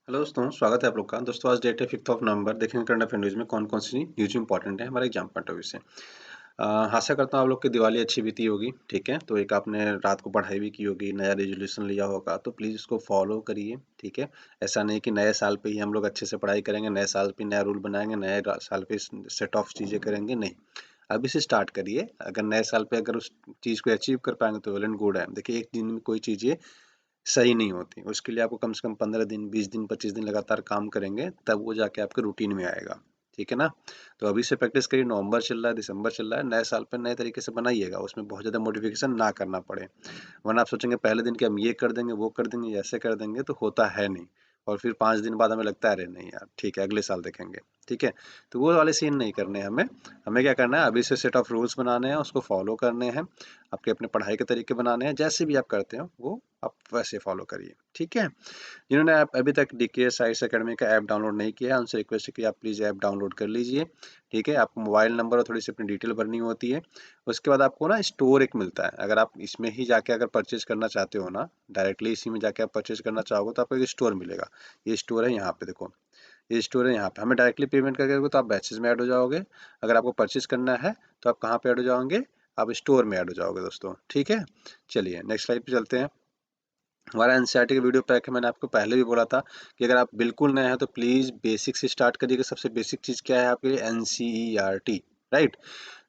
Hello दोस्तों, स्वागत है आप लोग का। दोस्तों आज डेट है 5th ऑफ नवंबर। देखेंगे करंट अफेयर न्यूज़ में कौन-कौन सी न्यूज़ इंपॉर्टेंट है हमारे एग्जाम पॉइंट ऑफ व्यू से। आशा करता हूँ आप लोग की दिवाली अच्छी बीती होगी, ठीक है? तो एक आपने रात को पढ़ाई भी की होगी, नया रेज़ोल्यूशन लिया होगा, तो प्लीज़ उसको फॉलो करिए, ठीक है? ऐसा नहीं कि नए साल पे ही हम लोग अच्छे से पढ़ाई करेंगे, नए साल पे नया रूल बनाएँगे, नए रा साल पे सेट ऑफ चीज़ें करेंगे, नहीं। अभी से स्टार्ट करिए, अगर नए साल पे अगर उस चीज़ को अचीव कर पाएँगे तो वेल एंड गुड है। देखिए, एक दिन में कोई चीज़ें सही नहीं होती। उसके लिए आपको कम से कम 15 दिन, 20 दिन, 25 दिन लगातार काम करेंगे, तब वो जाके आपके रूटीन में आएगा। ठीक है ना? तो अभी से प्रैक्टिस करिए। नवंबर चल रहा है, दिसंबर चल रहा है, नए साल पे नए तरीके से बनाइएगा। उसमें बहुत ज़्यादा मॉडिफ़िकेशन ना करना पड़े। वरना आप सोचेंगे पहले दिन कि हम ये कर देंगे, वो कर देंगे, ऐसे कर देंगे, तो होता है नहीं। और फिर 5 दिन बाद हमें लगता है अरे नहीं यार, ठीक है अगले साल देखेंगे। ठीक है? तो वो वाले सीन नहीं करने हैं हमें। हमें क्या करना है, अभी से सेट ऑफ रूल्स बनाने हैं, उसको फ़ॉलो करने हैं। आपके अपने पढ़ाई के तरीके बनाने हैं, जैसे भी आप करते हो वो आप वैसे फ़ॉलो करिए। ठीक है? जिन्होंने आप अभी तक डीकेएस साइंस एकेडमी का ऐप डाउनलोड नहीं किया है, उनसे रिक्वेस्ट है कि आप प्लीज़ ऐप डाउनलोड कर लीजिए। ठीक है? आपको मोबाइल नंबर और थोड़ी-सी अपनी डिटेल भरनी होती है। उसके बाद आपको ना स्टोर एक मिलता है। अगर आप इसमें ही जाके अगर परचेज़ करना चाहते हो ना, डायरेक्टली इसी में जाके आप परचेज़ करना चाहोगे तो आपको एक स्टोर मिलेगा। ये स्टोर है यहाँ पे देखो, ये स्टोर है यहाँ पे। हमें डायरेक्टली पेमेंट करके दोगे तो आप बैचेज़ में ऐड हो जाओगे। अगर आपको परचेज़ करना है तो आप कहाँ पे ऐड हो जाओगे? आप स्टोर में ऐड हो जाओगे दोस्तों। ठीक है? चलिए नेक्स्ट स्लाइड पे चलते हैं। हमारा एनसीईआरटी का वीडियो पैक है, मैंने आपको पहले भी बोला था कि अगर आप बिल्कुल नए हैं तो प्लीज़ बेसिक से स्टार्ट करिएगा। सबसे बेसिक चीज़ क्या है आपके लिए? NCERT, right?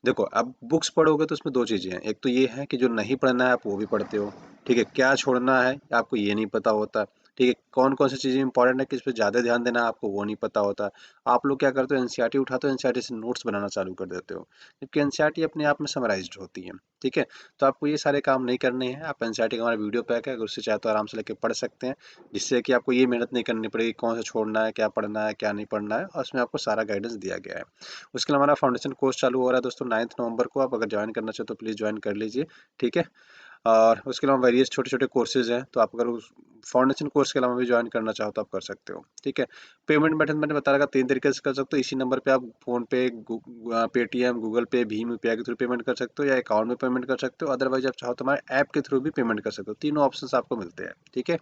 देखो, अब बुक्स पढ़ोगे तो उसमें 2 चीज़ें हैं। एक तो ये है कि जो नहीं पढ़ना है आप वो भी पढ़ते हो, ठीक है? क्या छोड़ना है आपको ये नहीं पता होता, ठीक है? कौन-कौन सी चीज़ें इंपॉर्टेंट है, किस पे ज़्यादा ध्यान देना है आपको वो नहीं पता होता। आप लोग क्या करते हो, एनसीईआरटी उठाते हो, एनसीईआरटी से नोट्स बनाना चालू कर देते हो, जबकि एनसीईआरटी अपने आप में समराइज़्ड होती है, ठीक है? तो आपको ये सारे काम नहीं करने हैं। आप एनसीईआरटी का हमारा वीडियो पैक है, अगर उससे चाहे तो आराम से लेके पढ़ सकते हैं, जिससे कि आपको ये मेहनत नहीं करनी पड़ेगी कौन सा छोड़ना है, क्या पढ़ना है, क्या नहीं पढ़ना है, और उसमें आपको सारा गाइडेंस दिया गया है। उसके अलावा हमारा फाउंडेशन कोर्स चालू हो रहा है दोस्तों 9 नवंबर को। आप अगर ज्वाइन करना चाहो तो प्लीज़ ज्वाइन कर लीजिए, ठीक है? और उसके अलावा वेरियस छोटे-छोटे कोर्सेज़ हैं, तो आप अगर उस फाउंडेशन कोर्स के अलावा भी ज्वाइन करना चाहो तो आप कर सकते हो, ठीक है? पेमेंट मेथड मैंने बताया रखा 3 तरीके से कर सकते हो। इसी नंबर पे आप फ़ोनपे, पेटीएम, गूगल पे, भीम यूपीआई के थ्रू पेमेंट कर सकते हो या अकाउंट में पेमेंट कर सकते हो। अदरवाइज़ आप चाहो तो हमारे ऐप के थ्रू भी पेमेंट कर सकते हो। तीनों ऑप्शंस आपको मिलते हैं, ठीक है?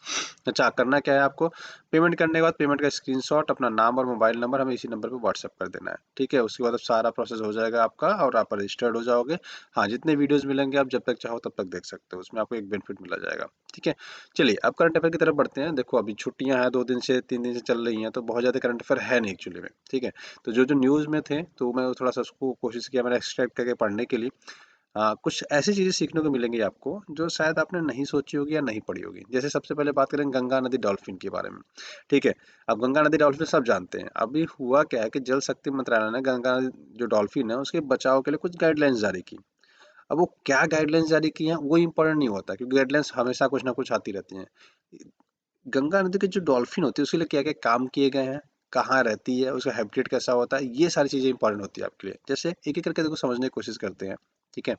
अच्छा, करना क्या है आपको? पेमेंट करने के बाद पेमेंट का स्क्रीनशॉट, अपना नाम और मोबाइल नंबर हमें इसी नंबर पे व्हाट्सएप कर देना है, ठीक है? उसके बाद अब सारा प्रोसेस हो जाएगा आपका और आप रजिस्टर्ड हो जाओगे। हाँ, जितने वीडियोज़ मिलेंगे आप जब तक चाहो तब तक देख सकते हो, उसमें आपको एक बेनिफिट मिला जाएगा, ठीक है? चलिए अब करंट अफेयर की तरफ बढ़ते हैं। देखो अभी छुट्टियाँ हैं, 2 दिन से 3 दिन से चल रही हैं, तो बहुत ज़्यादा करंट अफेयर है नहीं एक्चुअली में, ठीक है? तो जो-जो न्यूज़ में थे, तो मैं थोड़ा-सा उसको कोशिश किया मैंने एक्सट्रैक्ट करके पढ़ने के लिए। कुछ ऐसी चीज़ें सीखने को मिलेंगी आपको जो शायद आपने नहीं सोची होगी या नहीं पढ़ी होगी। जैसे सबसे पहले बात करें गंगा नदी डॉल्फिन के बारे में, ठीक है? अब गंगा नदी डॉल्फिन सब जानते हैं। अभी हुआ क्या है कि जल शक्ति मंत्रालय ने गंगा नदी जो डॉल्फिन है उसके बचाव के लिए कुछ गाइडलाइंस जारी की। अब वो क्या गाइडलाइंस जारी की हैं वो इम्पोर्टेंट नहीं होता, क्योंकि गाइडलाइंस हमेशा कुछ ना कुछ आती रहती हैं। गंगा नदी की जो डॉल्फिन होती है उसके लिए क्या-क्या काम किए गए हैं, कहाँ रहती है, उसका हैबिटेट कैसा होता है, ये सारी चीज़ें इम्पोर्टेंट होती है आपके लिए। जैसे एक-एक करके देखो समझने की कोशिश करते हैं, ठीक है?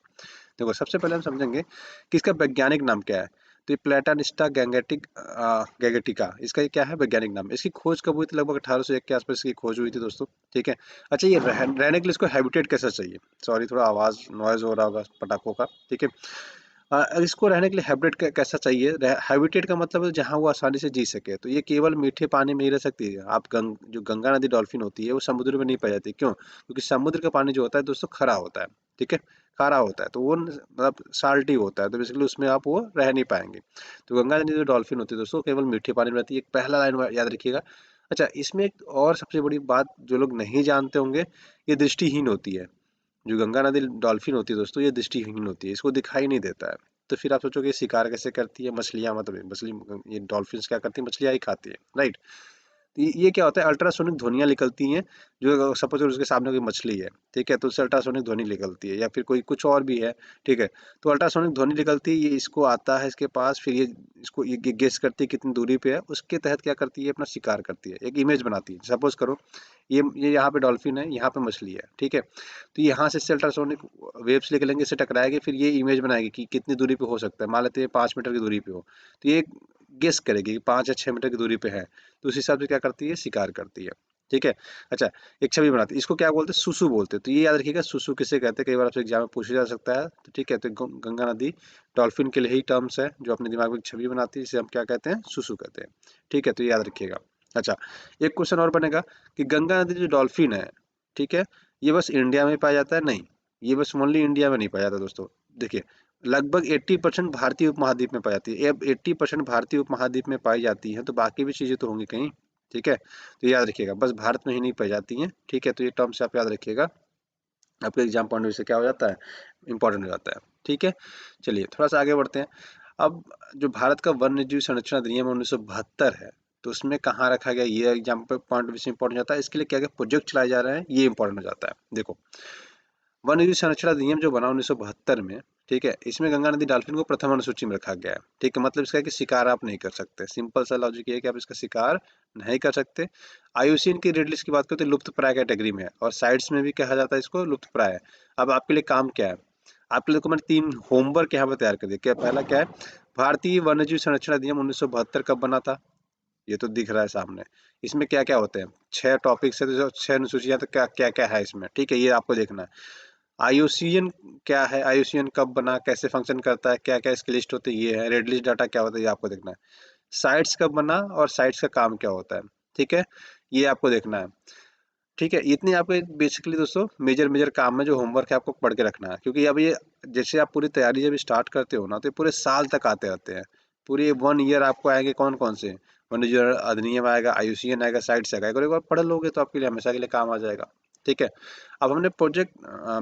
देखो सबसे पहले हम समझेंगे कि इसका वैज्ञानिक नाम क्या है। तो ये प्लैटानिस्टा गैगेटिका, इसका ये क्या है वैज्ञानिक नाम। इसकी खोज कब हुई थी? लगभग 1801 के आसपास इसकी खोज हुई थी दोस्तों, ठीक है? अच्छा, ये रहने के लिए इसको हैबिटेट कैसा चाहिए? सॉरी, थोड़ा आवाज़ नॉइज़ हो रहा होगा पटाखों का, ठीक है? इसको रहने के लिए हैबिटेट कैसा चाहिए? हैबिटेट का मतलब है जहाँ वो आसानी से जी सके। तो ये केवल मीठे पानी में ही रह सकती है। आप जो गंगा नदी डॉल्फिन होती है वो समुद्र में नहीं पाई जाती। क्यों? क्योंकि समुद्र का पानी जो होता है दोस्तों खारा होता है, ठीक है? खारा होता है, तो वो मतलब साल्टी होता है, तो बेसिकली उसमें आप वो रह नहीं पाएंगे। तो गंगा नदी जो डॉल्फिन होती है दोस्तों केवल मीठे पानी में रहती है। एक पहला लाइन याद रखिएगा। अच्छा, इसमें एक और सबसे बड़ी बात जो लोग नहीं जानते होंगे, ये दृष्टिहीन होती है। जो गंगा नदी डॉल्फिन होती है दोस्तों ये दृष्टिहीन होती है, इसको दिखाई नहीं देता है। तो फिर आप सोचोगे शिकार कैसे करती है? मछलियाँ, मतलब मछली, ये डॉल्फिन्स क्या करती है? मछलियाँ ही खाती है, राइट? ये क्या होता है, अल्ट्रासोनिक ध्वनियाँ निकलती हैं। जो सपोज उसके सामने कोई मछली है, ठीक है, तो उससे अल्ट्रासोनिक ध्वनि निकलती है, या फिर कोई कुछ और भी है, ठीक है, तो अल्ट्रासोनिक ध्वनि निकलती है, ये इसको आता है इसके पास, फिर ये इसको ये गेस करती है कितनी दूरी पे है, उसके तहत क्या करती है? अपना शिकार करती है, एक इमेज बनाती है। सपोज करो ये यहाँ पे डॉल्फिन है, यहाँ पे मछली है, ठीक है, तो यहाँ से इससे अल्ट्रासोनिक वेव्स निकलेंगे, इससे टकराएगी, फिर ये इमेज बनाएगी कि कितनी दूरी पे हो सकता है। मान लेते हैं 5 मीटर की दूरी पे हो, तो ये गेस करेगी कि 5 या 6 मीटर की दूरी पे है, तो उस हिसाब से क्या करती है? शिकार करती है, ठीक है? अच्छा, एक छवि बनाती है, इसको क्या बोलते हैं? सुसु बोलते हैं। तो ये याद रखिएगा सुसु किसे कहते हैं, कई बार आपसे एग्जाम में पूछा जा सकता है, तो ठीक है, तो गंगा नदी डॉल्फिन के लिए ही टर्म्स है जो अपने दिमाग में एक छवि बनाती है, जिसे हम क्या कहते हैं? सुसु कहते हैं, ठीक है, तो ये याद रखिएगा। अच्छा, एक क्वेश्चन और बनेगा कि गंगा नदी जो डॉल्फिन है, ठीक है, ये बस इंडिया में पाया जाता है? नहीं, ये बस ओनली इंडिया में नहीं पाया जाता दोस्तों। देखिए, लगभग 80% भारतीय उपमहाद्वीप में पाई जाती है। अब 80% भारतीय उपमहाद्वीप में पाई जाती है तो बाकी भी चीजें तो होंगी कहीं, ठीक है, तो याद रखिएगा, बस भारत में ही नहीं पाई जाती हैं, ठीक है, तो ये टर्म्स आप याद रखिएगा, आपके एग्जाम पॉइंट ऑफ व्यू से क्या हो जाता है, इंपॉर्टेंट हो जाता है, ठीक है। चलिए थोड़ा सा आगे बढ़ते हैं। अब जो भारत का वन्य जीव संरक्षण अधिनियम 1972 है, तो उसमें कहाँ रखा गया, ये एग्जाम पे पॉइंट ऑफ व्यू से इंपॉर्टेंट हो जाता है। इसके लिए क्या क्या प्रोजेक्ट चलाए जा रहे हैं, ये इंपॉर्टेंट हो जाता है। देखो, वन्य जीव संरक्षण अधिनियम जो बना 1972 में, ठीक है, इसमें गंगा नदी डॉल्फिन को प्रथम अनुसूची में रखा गया है, ठीक है, मतलब इसका है कि शिकार आप नहीं कर सकते, सिंपल सा लॉजिक ये है कि आप इसका शिकार नहीं कर सकते। आईयूसीएन की रेड लिस्ट की बात करें तो लुप्त प्राय कैटेगरी में है, और साइट्स में भी कहा जाता है इसको लुप्त प्राय। अब आपके लिए काम क्या है, आपके लिए को मैंने 3 होमवर्क यहाँ पे तैयार कर दिया। क्या पहला क्या है, भारतीय वन्यजीव संरक्षण अधिनियम 1972 कब बना था, ये तो दिख रहा है सामने। इसमें क्या क्या होते हैं, 6 टॉपिक्स है, तो 6 अनुसूचियां, तो क्या क्या क्या है इसमें, ठीक है, ये आपको देखना है। आईयूसीएन क्या है, आईयूसीएन कब बना, कैसे फंक्शन करता है, क्या क्या इसकी लिस्ट होती है, ये है। रेड लिस्ट डाटा क्या होता है, ये आपको देखना है। साइट्स कब बना और साइट्स का काम क्या होता है, ठीक है, ये आपको देखना है, ठीक है। इतने आपके बेसिकली दोस्तों मेजर मेजर काम है, जो होमवर्क है आपको पढ़ के रखना है, क्योंकि अब ये जैसे आप पूरी तैयारी जब स्टार्ट करते हो ना, तो ये पूरे साल तक आते रहते हैं, पूरे 1 ईयर आपको आएंगे। कौन कौन से, वन्यजीव अधिनियम आएगा, आईयूसीएन आएगा, साइट्स आएगा, एक बार पढ़ लोगे तो आपके लिए हमेशा के लिए काम आ जाएगा, ठीक है। अब हमने प्रोजेक्ट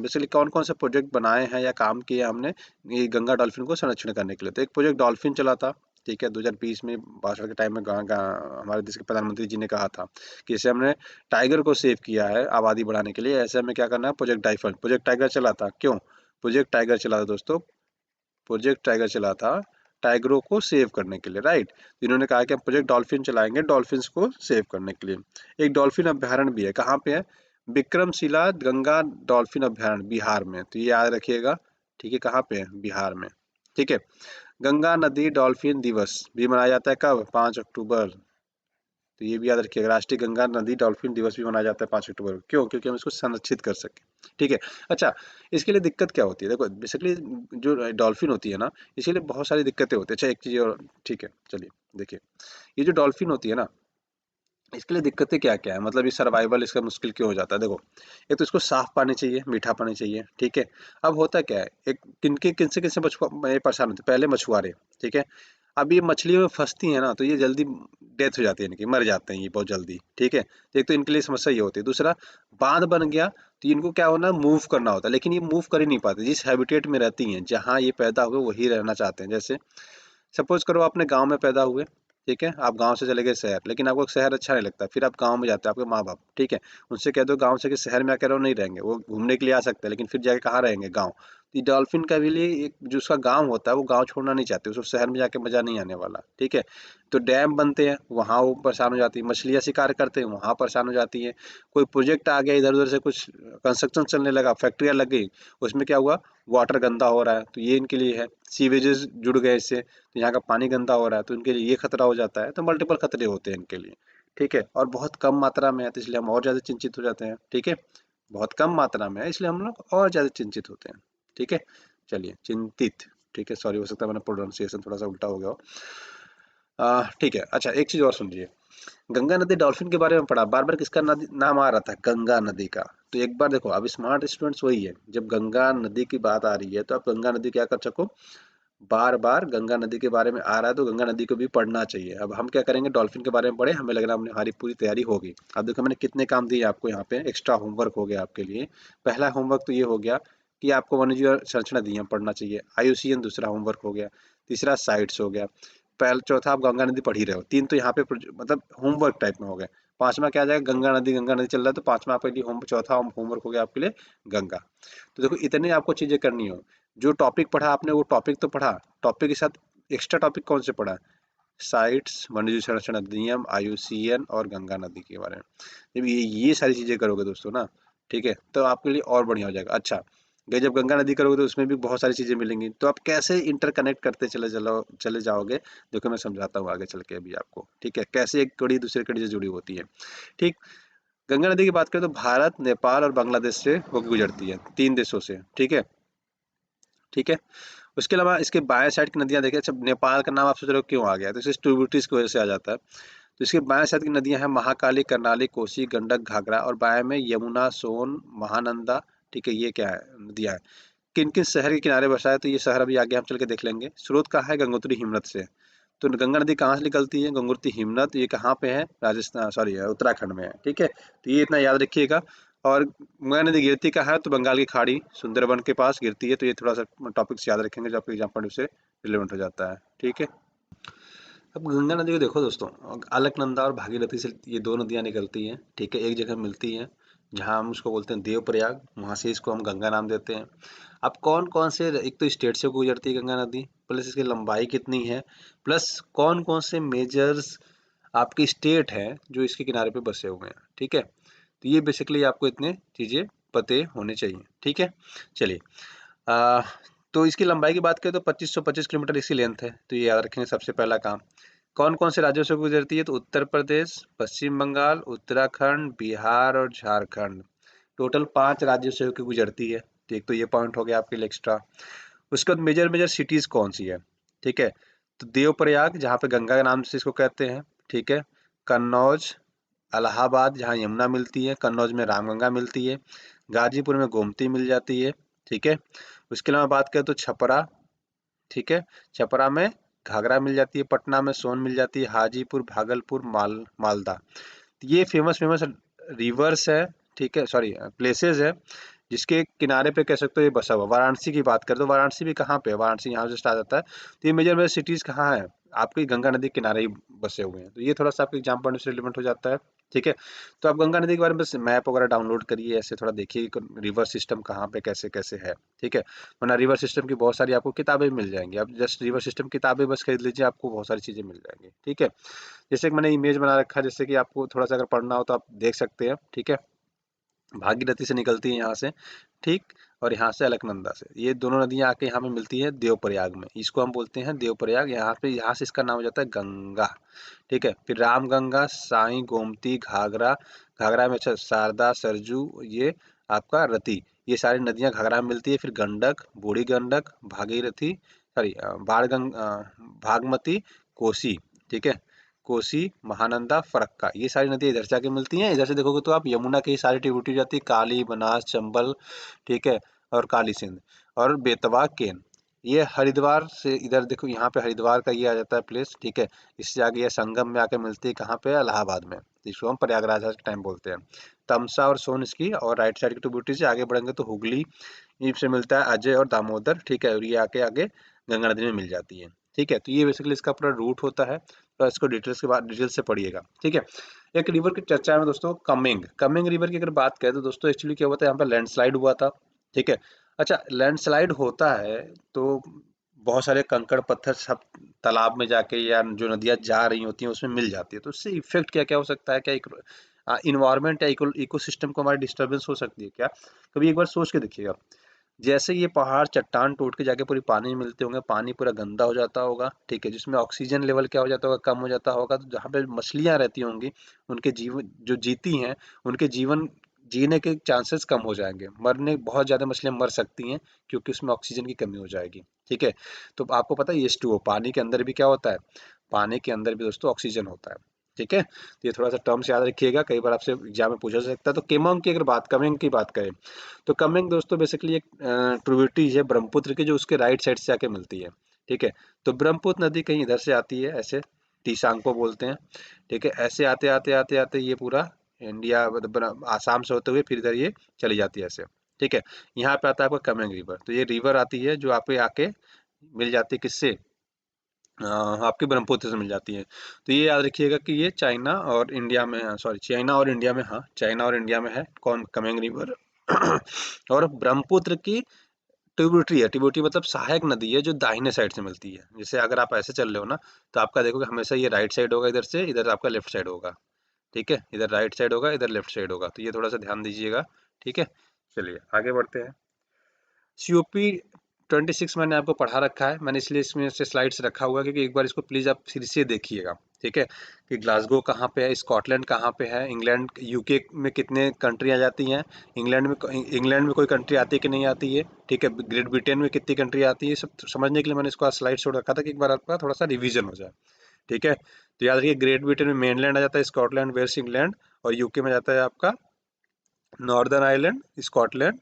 बेसिकली कौन कौन से प्रोजेक्ट बनाए हैं या काम किए हमने ये गंगा डॉल्फिन को संरक्षण करने के लिए। तो एक प्रोजेक्ट डॉल्फिन चला था, ठीक है, 2020 में 62 के टाइम में हमारे देश के प्रधानमंत्री जी ने कहा था कि इसे हमने टाइगर को सेव किया है आबादी बढ़ाने के लिए, ऐसे हमें क्या करना है, प्रोजेक्ट डाइफन। प्रोजेक्ट टाइगर चला था, क्यों प्रोजेक्ट टाइगर चला था दोस्तों, प्रोजेक्ट टाइगर चला था टाइगरों को सेव करने के लिए, राइट। तो इन्होंने कहा कि हम प्रोजेक्ट डॉल्फिन चलाएंगे डॉल्फिन्स को सेव करने के लिए। एक डॉल्फिन अभ्यारण्य भी है, कहाँ पे है, विक्रमशिला गंगा डॉल्फिन अभ्यारण्य बिहार में, तो ये याद रखिएगा, ठीक है, कहाँ पे है, बिहार में, ठीक है। गंगा नदी डॉल्फिन दिवस भी मनाया जाता है, कब, 5 अक्टूबर, तो ये भी याद रखिएगा, राष्ट्रीय गंगा नदी डॉल्फिन दिवस भी मनाया जाता है 5 अक्टूबर को, क्यों, क्योंकि हम इसको संरक्षित कर सकें, ठीक है। अच्छा, इसके लिए दिक्कत क्या होती है, देखो बेसिकली जो डॉल्फिन होती है ना, इसके लिए बहुत सारी दिक्कतें होती है। अच्छा, एक चीज और, ठीक है, चलिए देखिए, ये जो डॉल्फिन होती है ना, इसके लिए दिक्कतें क्या क्या है, मतलब ये सर्वाइवल इसका मुश्किल क्यों हो जाता है। देखो, एक तो इसको साफ पानी चाहिए, मीठा पानी चाहिए, ठीक है। अब होता क्या है, एक किनके किनसे किनसे ये परेशान होते हैं, पहले मछुआरे, ठीक है। अब ये मछलियों में फंसती है ना, तो ये जल्दी डेथ हो जाती है इनकी, मर जाते हैं ये बहुत जल्दी, ठीक है। तो एक तो इनके लिए समस्या ये होती है, दूसरा बांध बन गया तो इनको क्या होना, मूव करना होता है, लेकिन ये मूव कर ही नहीं पाते, जिस हैबिटेट में रहती हैं, जहाँ ये पैदा हुए वही रहना चाहते हैं। जैसे सपोज करो आपने गांव में पैदा हुए, ठीक है, आप गांव से चले गए शहर, लेकिन आपको शहर अच्छा नहीं लगता, फिर आप गांव में जाते हो, आपके माँ बाप, ठीक है, उनसे कह दो गांव से कि शहर में आकर रहो, नहीं रहेंगे, वो घूमने के लिए आ सकते हैं, लेकिन फिर जाके कहाँ रहेंगे, गांव। तो डॉल्फिन का भी लिए एक जो उसका गांव होता है, वो गांव छोड़ना नहीं चाहते, उसको शहर में जाके मजा नहीं आने वाला, ठीक है। तो डैम बनते हैं, वहाँ वो परेशान हो जाती है, मछलियाँ शिकार करते हैं, वहाँ परेशान हो जाती है। कोई प्रोजेक्ट आ गया इधर उधर से, कुछ कंस्ट्रक्शन चलने लगा, फैक्ट्रियाँ लग गई, उसमें क्या हुआ, वाटर गंदा हो रहा है, तो ये इनके लिए है। सीवेजेस जुड़ गए इससे, तो यहाँ का पानी गंदा हो रहा है, तो इनके लिए ये खतरा हो जाता है। तो मल्टीपल खतरे होते हैं इनके लिए, ठीक है, और बहुत कम मात्रा में है, तो इसलिए हम और ज़्यादा चिंतित हो जाते हैं, ठीक है। बहुत कम मात्रा में है, इसलिए हम लोग और ज़्यादा चिंतित होते हैं, ठीक है। चलिए, चिंतित, ठीक है, सॉरी, हो सकता है मैंने प्रोनाउंसिएशन थोड़ा सा उल्टा हो गया हो। ठीक है। अच्छा, एक चीज़ और सुनिए, गंगा नदी डॉल्फिन के बारे में पढ़ा, बार बार किसका नदी नाम आ रहा था, गंगा नदी का। तो एक बार देखो, अब स्मार्ट स्टूडेंट्स वही है, जब गंगा नदी की बात आ रही है तो आप गंगा नदी क्या कर सको, बार बार गंगा नदी के बारे में आ रहा है तो गंगा नदी को भी पढ़ना चाहिए। अब हम क्या करेंगे, डॉल्फिन के बारे में पढ़े, हमें लग रहा है हमने हमारी पूरी तैयारी होगी। अब देखो मैंने कितने काम दिए आपको, यहाँ पे एक्स्ट्रा होमवर्क हो गया आपके लिए। पहला होमवर्क तो ये हो गया कि आपको वन्यजीव संरक्षण अधिनियम पढ़ना चाहिए, आईयूसीएन दूसरा होमवर्क हो गया, तीसरा साइट्स हो गया, पहला चौथा आप गंगा नदी पढ़ ही रहे हो, तीन तो यहाँ पे मतलब होमवर्क टाइप में हो गए। पांचवा क्या आ जाएगा, गंगा नदी चल रहा है, तो पांचवा आपके लिए चौथा होमवर्क हो गया आपके लिए गंगा। तो देखो, इतने आपको चीजें करनी हो, जो टॉपिक पढ़ा आपने वो टॉपिक तो पढ़ा, टॉपिक के साथ एक्स्ट्रा टॉपिक कौन से पढ़ा, साइट्स, वन्यजीव संरक्षण अधिनियम, आईयूसीएन और गंगा नदी के बारे में। जब ये सारी चीजें करोगे दोस्तों ना, ठीक है, तो आपके लिए और बढ़िया हो जाएगा। अच्छा, जब गंगा नदी करोगे तो उसमें भी बहुत सारी चीजें मिलेंगी, तो आप कैसे इंटरकनेक्ट करते चले जाओगे, देखो मैं समझाता हूँ आगे चल के अभी आपको, ठीक है, कैसे एक कड़ी दूसरे कड़ी से जुड़ी होती है, ठीक। गंगा नदी की बात करें तो भारत, नेपाल और बांग्लादेश से होकर गुजरती है, 3 देशों से, ठीक है, ठीक है। उसके अलावा इसके बाएं साइड की नदियां देखें, अच्छा नेपाल का नाम आप सोच रहे हो क्यों आ गया, तो इसे ट्रिब्यूटरीज की वजह से आ जाता है। तो इसके बाएं साइड की नदियां हैं महाकाली, कर्नाली, कोसी, गंडक, घाघरा, और बाएं में यमुना, सोन, महानंदा। ठीक है, ये क्या है, नदियां है। किन किन शहर के किनारे बसा है, तो ये शहर अभी आगे हम चल के देख लेंगे। स्रोत कहाँ है, गंगोत्री हिमनद से। तो गंगा नदी कहाँ से निकलती है, गंगोत्री हिमनद, ये कहाँ पे है, राजस्थान, सॉरी उत्तराखंड में है। ठीक है, तो ये इतना याद रखिएगा। और गंगा नदी गिरती कहाँ है, तो बंगाल की खाड़ी सुंदरबन के पास गिरती है। तो ये थोड़ा सा टॉपिक्स याद रखेंगे जो आपके एग्जाम पॉइंट से रिलेवेंट हो जाता है। ठीक है, अब गंगा नदी को देखो दोस्तों, अलकनंदा और भागीरथी से ये दो नदियां निकलती हैं। ठीक है, एक जगह मिलती हैं जहां हम उसको बोलते हैं देवप्रयाग, वहां से इसको हम गंगा नाम देते हैं। अब कौन कौन से, एक तो स्टेट से गुजरती है गंगा नदी, प्लस इसकी लंबाई कितनी है, प्लस कौन कौन से मेजर्स आपकी स्टेट हैं जो इसके किनारे पे बसे हुए हैं। ठीक है, तो ये बेसिकली आपको इतने चीजें पते होने चाहिए। ठीक है, चलिए, आ, तो इसकी लंबाई की बात करें तो 2525 किलोमीटर इसकी लेंथ है। तो ये याद रखेंगे सबसे पहला काम। कौन कौन से राज्यों से गुजरती है, तो उत्तर प्रदेश, पश्चिम बंगाल, उत्तराखंड, बिहार और झारखंड। टोटल 5 राज्यों से होकर गुजरती है। ठीक, तो ये पॉइंट हो गया आपके लिए एक्स्ट्रा। उसके बाद मेजर मेजर सिटीज कौन सी है। ठीक है, तो देवप्रयाग जहाँ पे गंगा के नाम से इसको कहते हैं। ठीक है, कन्नौज, इलाहाबाद जहाँ यमुना मिलती है, कन्नौज में रामगंगा मिलती है, गाजीपुर में गोमती मिल जाती है। ठीक है, उसके अलावा बात करें तो छपरा, ठीक है, छपरा में घाघरा मिल जाती है, पटना में सोन मिल जाती है, हाजीपुर, भागलपुर, मालदा। ये फेमस फेमस रिवर्स है। ठीक है, सॉरी प्लेसेस है जिसके किनारे पे कह सकते हो ये बसा हुआ। वाराणसी की बात करें तो वाराणसी भी कहाँ पे है, वाराणसी यहाँ से स्टार्ट होता है। तो ये मेजर मेजर सिटीज कहाँ है, आपकी गंगा नदी के किनारे ही बसे हुए हैं। तो ये थोड़ा सा आपके एग्जाम पॉइंट से रिलेवेंट हो जाता है। ठीक है, तो आप गंगा नदी के बारे में बस मैप वगैरह डाउनलोड करिए, ऐसे थोड़ा देखिए रिवर सिस्टम कहाँ पे कैसे कैसे है। ठीक है, वरना रिवर सिस्टम की बहुत सारी आपको किताबें मिल जाएंगी, आप जस्ट रिवर सिस्टम किताबें बस खरीद लीजिए, आपको बहुत सारी चीजें मिल जाएंगी। ठीक है, जैसे कि मैंने इमेज बना रखा है, जैसे कि आपको थोड़ा सा अगर पढ़ना हो तो आप देख सकते हैं। ठीक है, भागीरथी से निकलती है यहाँ से, ठीक, और यहाँ से अलकनंदा से, ये दोनों नदियाँ आके यहाँ पे मिलती है देवप्रयाग में, इसको हम बोलते हैं देवप्रयाग। यहाँ पे, यहाँ से इसका नाम हो जाता है गंगा। ठीक है, फिर रामगंगा, साई, गोमती, घाघरा, घाघरा में अच्छा शारदा, सरजू, ये आपका रति, ये सारी नदियाँ घाघरा में मिलती है। फिर गंडक, बूढ़ी गंडक, भागीरथी, सॉरी भागमती, कोसी। ठीक है, कोसी, महानंदा, फरक्का, ये सारी नदियाँ इधर से आके मिलती हैं। इधर से देखोगे तो आप यमुना की सारी ट्रिब्यूटरी जाती है, काली, बनास, चंबल, ठीक है, और काली सिंध, और बेतवा, केन। ये हरिद्वार से इधर देखो, यहाँ पे हरिद्वार का ये आ जाता है प्लेस। ठीक है, इससे आगे ये संगम में आके मिलती है, कहाँ पे, इलाहाबाद में, जिसको हम प्रयागराज के टाइम बोलते हैं। तमसा और सोन इसकी, और राइट साइड की ट्रिब्यूटरी से आगे बढ़ेंगे तो हुगली, से मिलता है अजय और दामोदर। ठीक है, और ये आके आगे गंगा नदी में मिल जाती है। ठीक है, तो ये बेसिकली इसका पूरा रूट होता है। तो इसको डिटेल्स के बाद डिटेल से पढ़िएगा। ठीक है, एक रिवर की चर्चा में दोस्तों, कमेंग, कमेंग रिवर की अगर बात करें तो दोस्तों एक्चुअली क्या हुआ था, यहाँ पर लैंडस्लाइड हुआ था। ठीक है, अच्छा, लैंडस्लाइड होता है तो बहुत सारे कंकड़ पत्थर सब तालाब में जाके, या जो नदियाँ जा रही होती हैं उसमें मिल जाती है। तो उससे इफेक्ट क्या क्या हो सकता है, क्या एक इन्वायरमेंट या इकोसिस्टम को हमारी डिस्टर्बेंस हो सकती है क्या, कभी एक बार सोच के देखिएगा। जैसे ये पहाड़ चट्टान टूट के जाके पूरी पानी में मिलते होंगे, पानी पूरा गंदा हो जाता होगा। ठीक है, जिसमें ऑक्सीजन लेवल क्या हो जाता होगा, कम हो जाता होगा। तो जहाँ पे मछलियाँ रहती होंगी, उनके जीवन जो जीती हैं, उनके जीवन जीने के चांसेस कम हो जाएंगे, मरने, बहुत ज़्यादा मछलियाँ मर सकती हैं क्योंकि उसमें ऑक्सीजन की कमी हो जाएगी। ठीक है, तो आपको पता है H2O, पानी के अंदर भी क्या होता है, पानी के अंदर भी दोस्तों ऑक्सीजन होता है। ठीक है, तो ये थोड़ा सा टर्म्स याद रखिएगा, कई बार आपसे एग्जाम में पूछा जा सकता है। तो केमोंग की अगर बात, कमेंग की बात करें, तो कमेंग दोस्तों बेसिकली एक ट्रिब्यूटरी है ब्रह्मपुत्र की, जो उसके राइट साइड से आके मिलती है। ठीक है, तो ब्रह्मपुत्र नदी कहीं इधर से आती है, ऐसे टीसांग को बोलते हैं। ठीक है, ऐसे आते आते आते आते ये पूरा इंडिया, मतलब आसाम से होते हुए फिर इधर ये चली जाती है ऐसे। ठीक है, यहाँ पे आता है आपका कमेंग रिवर। तो ये रिवर आती है जो आप आके मिल जाती है किससे, आपके ब्रह्मपुत्र से मिल जाती है। तो ये याद रखिएगा कि ये चाइना और इंडिया में, सॉरी चाइना और इंडिया में, हाँ चाइना और इंडिया में है कौन, कमेंग रिवर। और ब्रह्मपुत्र की ट्रिब्यूटरी है, ट्रिब्यूटरी मतलब सहायक नदी है जो दाहिने साइड से मिलती है। जैसे अगर आप ऐसे चल रहे हो ना, तो आपका देखोगे हमेशा ये राइट साइड होगा इधर से, इधर आपका लेफ्ट साइड होगा। ठीक है, इधर राइट साइड होगा, इधर लेफ्ट साइड होगा, तो ये थोड़ा सा ध्यान दीजिएगा। ठीक है, चलिए आगे बढ़ते हैं। सीओपी 26 मैंने आपको पढ़ा रखा है, मैंने इसलिए इसमें से स्लाइड्स रखा हुआ है क्योंकि एक बार इसको प्लीज़ आप फिर से देखिएगा। ठीक है, कि ग्लासगो कहाँ पे है, स्कॉटलैंड कहाँ पे है, इंग्लैंड, यूके में कितने कंट्री आ जाती हैं, इंग्लैंड में कोई कंट्री आती है कि नहीं आती है। ठीक है, ग्रेट ब्रिटेन में कितनी कंट्री आती है, सब समझने के लिए मैंने इसको आज स्लाइड छोड़ रखा था कि एक बार आपका थोड़ा सा रिविजन हो जाए। ठीक है, तो याद रखिए ग्रेट ब्रिटेन में मेनलैंड आ जाता है स्कॉटलैंड, वेल्स, इंग्लैंड, और यूके में जाता है आपका नॉर्दर्न आयरलैंड, स्कॉटलैंड,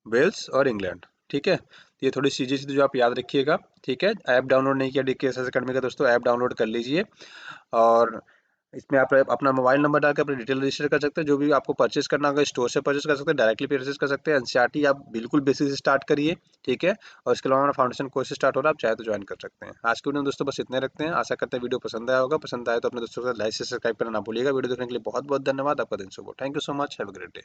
वेल्स और इंग्लैंड। ठीक है, तो ये थोड़ी चीज़ें थी जो आप याद रखिएगा। ठीक है, ऐप डाउनलोड नहीं किया DKSS अकेडमी का दोस्तों, ऐप डाउनलोड कर लीजिए, और इसमें आप अपना मोबाइल नंबर डाल के अपनी डिटेल रजिस्टर कर सकते हैं। जो भी आपको परचेस करना होगा स्टोर से परचेस कर सकते हैं, डायरेक्टली परचेस कर सकते हैं। एनसीईआरटी आप बिल्कुल बेसिक से स्टार्ट करिए। ठीक है, और इसके अलावा हमारा फाउंडेशन कोर्स स्टार्ट हो रहा है, आप चाहे तो ज्वाइन कर सकते हैं। आज के वीडियो में दोस्तों बस इतने रखते हैं। आशा करते हैं वीडियो पसंद आया होगा। पसंद आए तो अपने दोस्तों के साथ लाइक से सब्सक्राइब करना ना भूलिएगा। वीडियो देखने के लिए बहुत बहुत धन्यवाद। आपका दिन शुभ हो। Thank you so much. Have a great day.